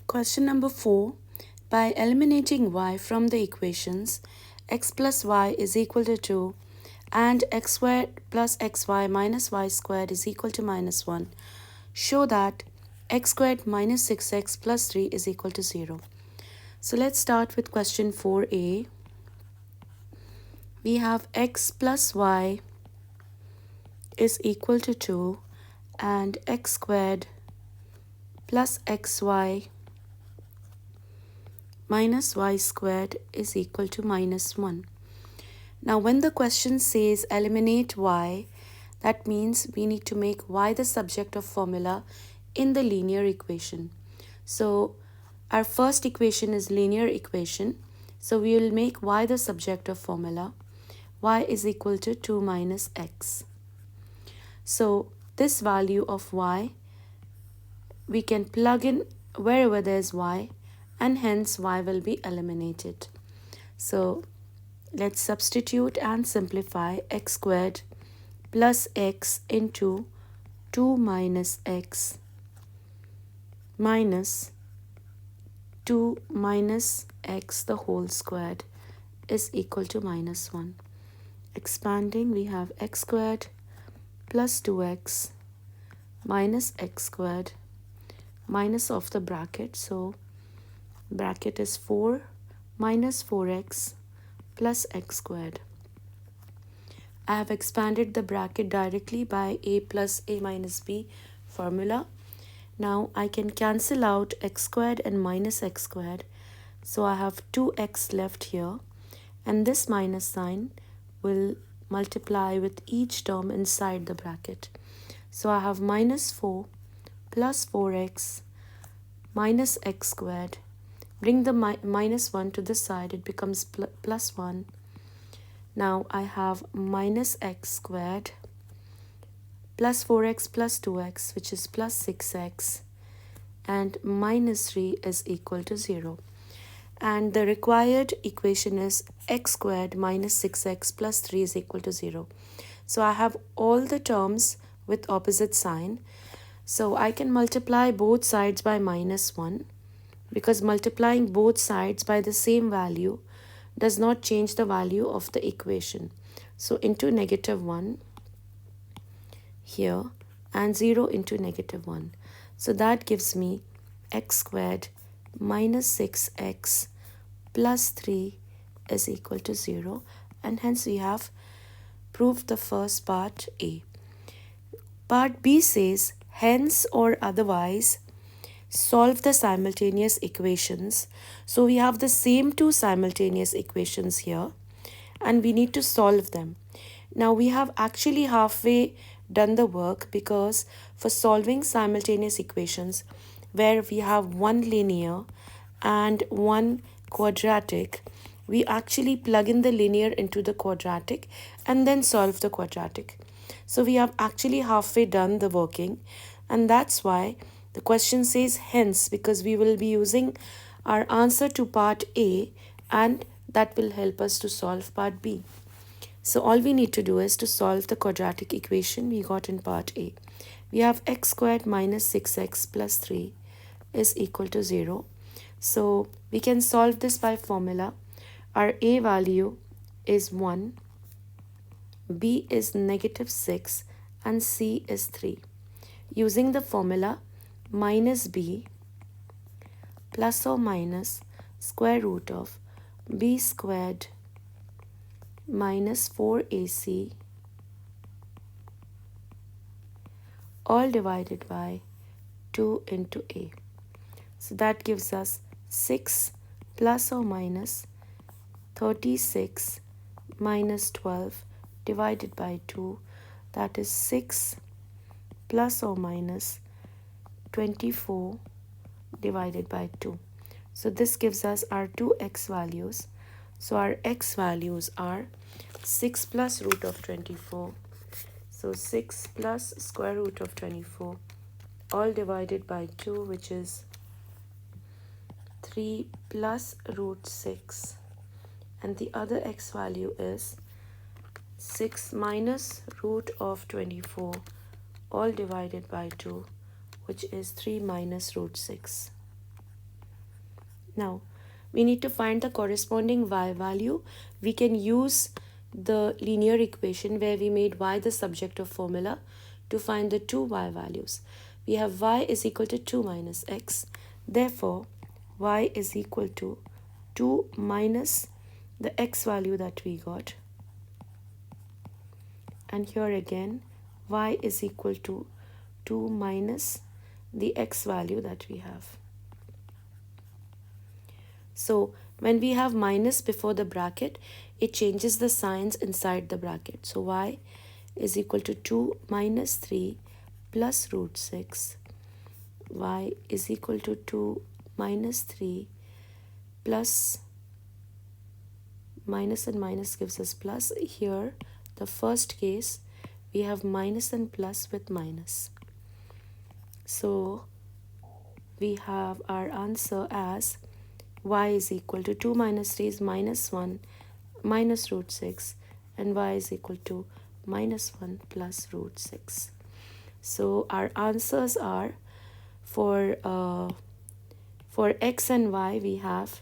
Question number 4. By eliminating y from the equations, x plus y is equal to 2 and x squared plus xy minus y squared is equal to minus 1, show that x squared minus 6x plus 3 is equal to 0. So let's start with question 4a. We have x plus y is equal to 2 and x squared plus xy minus y squared is equal to minus 1. Now when the question says eliminate y, that means we need to make y the subject of formula in the linear equation. So our first equation is linear equation. So we will make y the subject of formula. Y is equal to 2 minus x. So this value of y we can plug in wherever there is y, and hence y will be eliminated. So let's substitute and simplify x squared plus x into 2 minus x minus 2 minus x the whole squared is equal to minus 1. Expanding, we have x squared plus 2x minus x squared minus of the bracket. So bracket is 4 minus 4x plus x squared. I have expanded the bracket directly by a plus a minus b formula. Now I can cancel out x squared and minus x squared. So I have 2x left here, and this minus sign will multiply with each term inside the bracket. So I have minus 4 plus 4x minus x squared. Bring the minus 1 to the side, it becomes plus 1. Now I have minus x squared plus 4x plus 2x, which is plus 6x, and minus 3 is equal to 0. And the required equation is x squared minus 6x plus 3 is equal to 0. So I have all the terms with opposite sign. So I can multiply both sides by minus 1, because multiplying both sides by the same value does not change the value of the equation. So into negative 1 here and 0 into negative 1. So that gives me x squared minus 6x plus 3 is equal to 0, and hence we have proved the first part A. Part B says hence or otherwise solve the simultaneous equations. So we have the same two simultaneous equations here and we need to solve them. Now we have actually halfway done the work, because for solving simultaneous equations where we have one linear and one quadratic, we actually plug in the linear into the quadratic and then solve the quadratic. So we have actually halfway done the working, and that's why the question says hence, because we will be using our answer to part A and that will help us to solve part B. So all we need to do is to solve the quadratic equation we got in part A. We have x squared minus 6x plus 3 is equal to 0. So we can solve this by formula. Our A value is 1, B is negative 6, and C is 3. Using the formula minus b plus or minus square root of b squared minus 4ac all divided by 2 into a. So that gives us 6 plus or minus 36 minus 12 divided by 2, that is 6 plus or minus 24 divided by 2. So this gives us our two x values. So our x values are 6 plus root of 24. So 6 plus square root of 24 all divided by 2, which is 3 plus root 6. And the other x value is 6 minus root of 24 all divided by 2, which is 3 minus root 6. Now, we need to find the corresponding y value. We can use the linear equation where we made y the subject of formula to find the two y values. We have y is equal to 2 minus x. Therefore, y is equal to 2 minus the x value that we got. And here again, y is equal to 2 minus the x value that we have. So when we have minus before the bracket, it changes the signs inside the bracket. So y is equal to 2 minus 3 plus root 6. Y is equal to 2 minus 3 plus minus and minus gives us plus. Here, the first case, we have minus and plus with minus. So we have our answer as y is equal to 2 minus 3 is minus 1 minus root 6, and y is equal to minus 1 plus root 6. So our answers are for x and y we have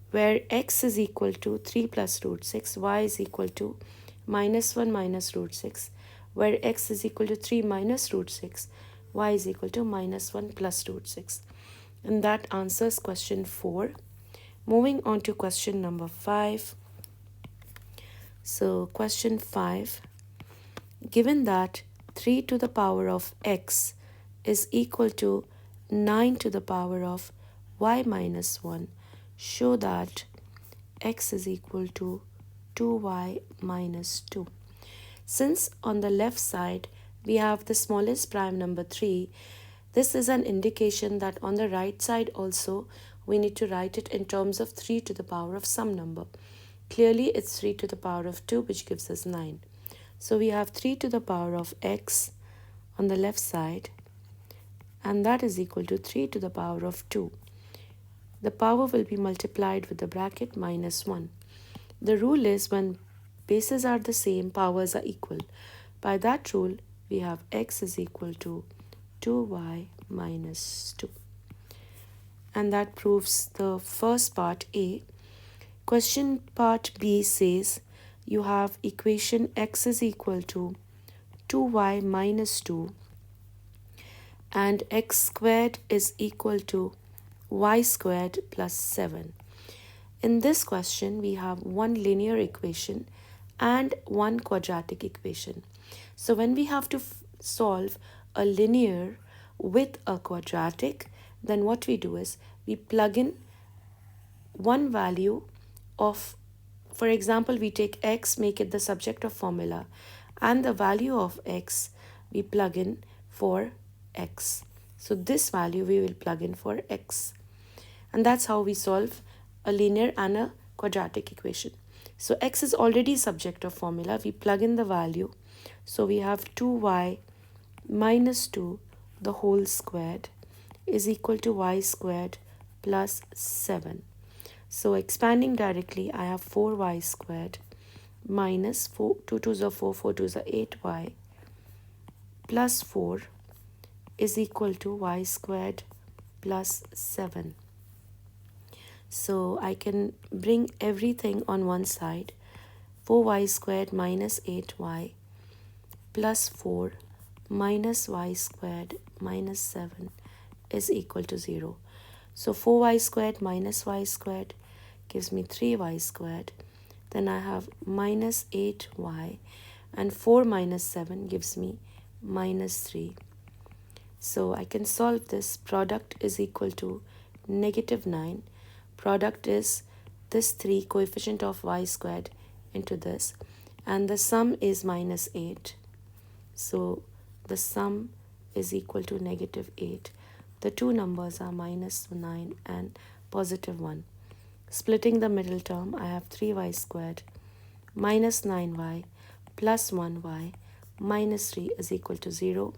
where x is equal to 3 plus root 6, y is equal to minus 1 minus root 6, where x is equal to 3 minus root 6, y is equal to minus 1 plus root 6. And that answers question 4. Moving on to question number 5. So question 5, given that 3 to the power of x is equal to 9 to the power of y minus 1, show that x is equal to 2y minus 2. Since on the left side we have the smallest prime number 3, this is an indication that on the right side also we need to write it in terms of 3 to the power of some number. Clearly it's 3 to the power of 2, which gives us 9. So we have 3 to the power of x on the left side, and that is equal to 3 to the power of 2. The power will be multiplied with the bracket minus 1. The rule is when bases are the same, powers are equal. By that rule, we have x is equal to 2y minus 2. And that proves the first part A. Question part B says you have equation x is equal to 2y minus 2 and x squared is equal to y squared plus 7. In this question, we have one linear equation and one quadratic equation. So when we have to solve a linear with a quadratic, then what we do is we plug in one value of, for example, we take x, make it the subject of formula, and the value of x we plug in for x. So this value we will plug in for x. And that's how we solve a linear and a quadratic equation. So x is already subject of formula. We plug in the value. So we have 2y minus 2 the whole squared is equal to y squared plus 7. So expanding directly, I have 4y squared minus 4, 2 2s are 4, 4 2s are 8y plus 4 is equal to y squared plus 7. So I can bring everything on one side. 4y squared minus 8y plus 4 minus y squared minus 7 is equal to 0. So 4y squared minus y squared gives me 3y squared. Then I have minus 8y, and 4 minus 7 gives me minus 3. So I can solve this. Product is equal to negative 9. Product is this 3 coefficient of y squared into this, and the sum is minus 8. So the sum is equal to negative 8. The two numbers are minus 9 and positive 1. Splitting the middle term, I have 3y squared minus 9y plus 1y minus 3 is equal to 0.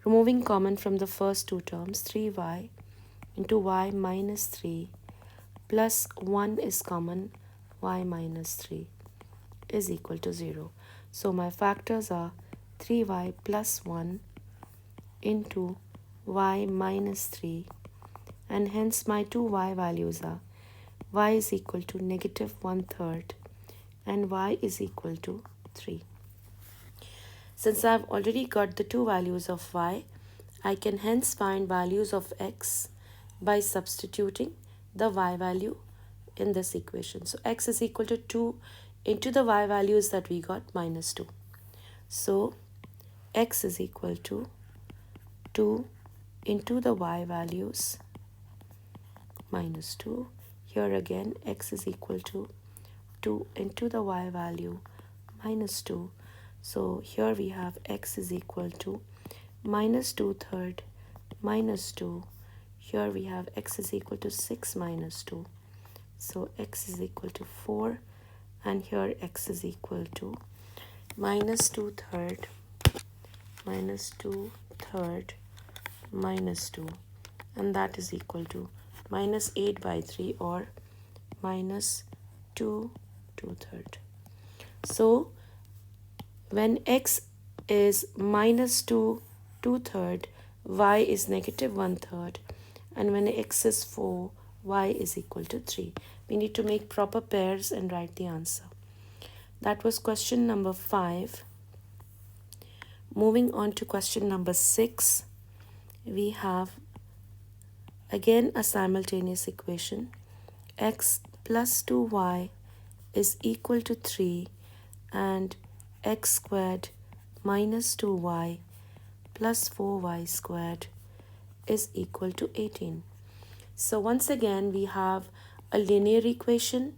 Removing common from the first two terms, 3y into y minus 3 plus 1 is common, y minus 3 is equal to 0. So my factors are 3y plus 1 into y minus 3 and hence my two y values are y is equal to negative 1/3 and y is equal to 3. Since I've already got the two values of y, I can hence find values of x by substituting the y value in this equation. So x is equal to 2 into the y values that we got, minus 2. So x is equal to 2 into the y values minus 2. Here again x is equal to 2 into the y value minus 2. So here we have x is equal to minus 2/3 minus 2. Here we have x is equal to 6 minus 2. So x is equal to 4, and here x is equal to minus 2/3 minus 2/3 minus 2, and that is equal to minus 8/3 or minus 2/3. So when x is minus 2/3, y is negative 1/3, and when x is 4, y is equal to 3. We need to make proper pairs and write the answer. That was question number 5. Moving on to question number 6, we have again a simultaneous equation. X plus 2y is equal to 3 and x squared minus 2y plus 4y squared is equal to 18. So once again we have a linear equation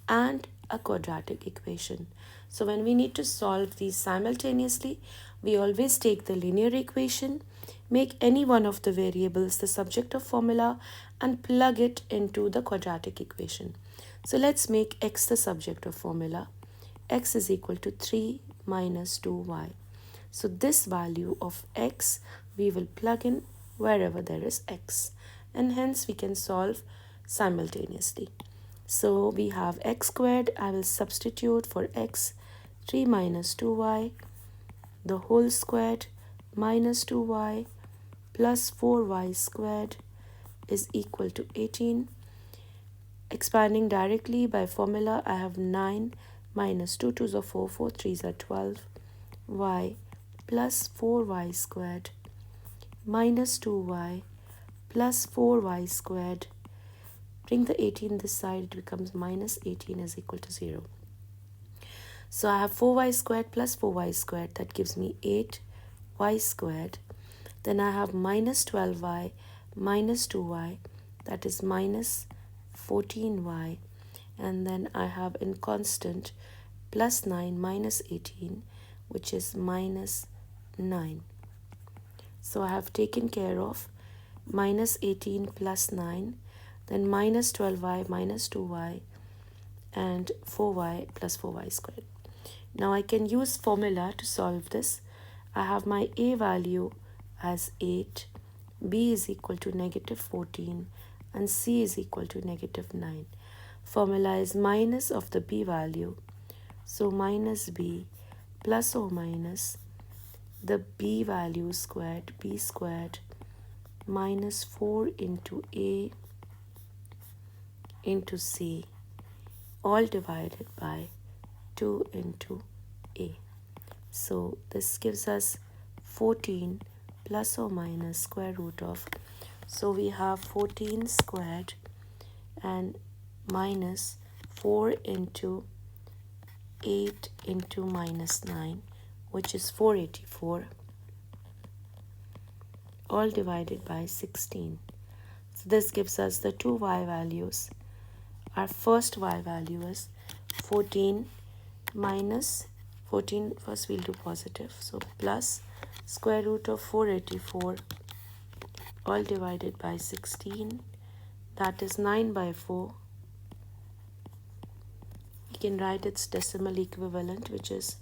and a quadratic equation. So when we need to solve these simultaneously, we always take the linear equation, make any one of the variables the subject of formula, and plug it into the quadratic equation. So let's make x the subject of formula. X is equal to 3 minus 2y. So this value of x we will plug in wherever there is x, and hence we can solve simultaneously. So we have x squared. I will substitute for x 3 minus 2y the whole squared minus 2y plus 4y squared is equal to 18. Expanding directly by formula, I have 9 minus 2 2s are 4, 4 3s are 12, y plus 4y squared minus 2y plus 4y squared. Bring the 18 this side, it becomes minus 18 is equal to 0. So I have 4y squared plus 4y squared, that gives me 8y squared. Then I have minus 12y minus 2y, that is minus 14y. And then I have in constant plus 9 minus 18, which is minus 9. So I have taken care of minus 18 plus 9, then minus 12y minus 2y, and 4y plus 4y squared. Now I can use formula to solve this. I have my a value as 8, b is equal to negative 14, and c is equal to negative 9. Formula is minus of the b value. So minus b plus or minus the b value squared, b squared minus 4 into a into c, all divided by 2 into a. So this gives us 14 plus or minus square root of, so we have 14 squared and minus 4 into 8 into minus 9, which is 484, all divided by 16. So this gives us the two y values. Our first y value is 14 minus 14, first we'll do positive, so plus square root of 484 all divided by 16, that is 9/4. We can write its decimal equivalent, which is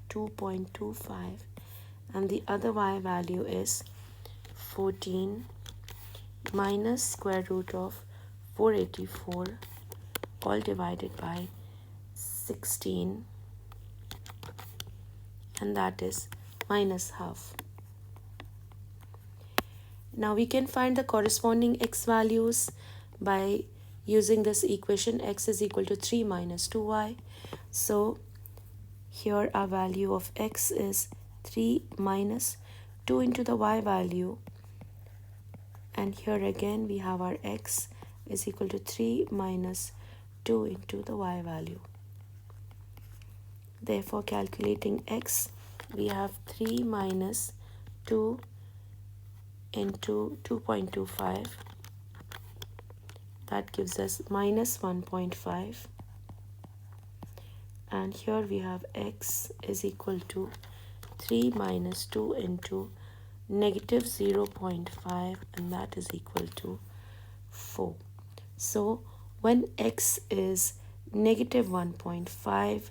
2.25, and the other y value is 14 minus square root of 484 all divided by 16, and that is minus half. Now we can find the corresponding x values by using this equation. X is equal to 3 minus 2y. So here our value of x is 3 minus 2 into the y value, and here again we have our x is equal to 3 minus 2 into the y value. Therefore, calculating x, we have 3 minus 2 into 2.25. That gives us minus 1.5. And here we have x is equal to 3 minus 2 into negative 0.5, and that is equal to 4. So when x is negative 1.5,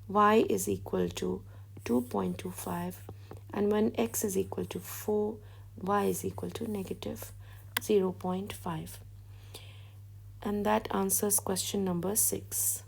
y is equal to 2.25, and when x is equal to 4, y is equal to negative 0.5. And that answers question number 6.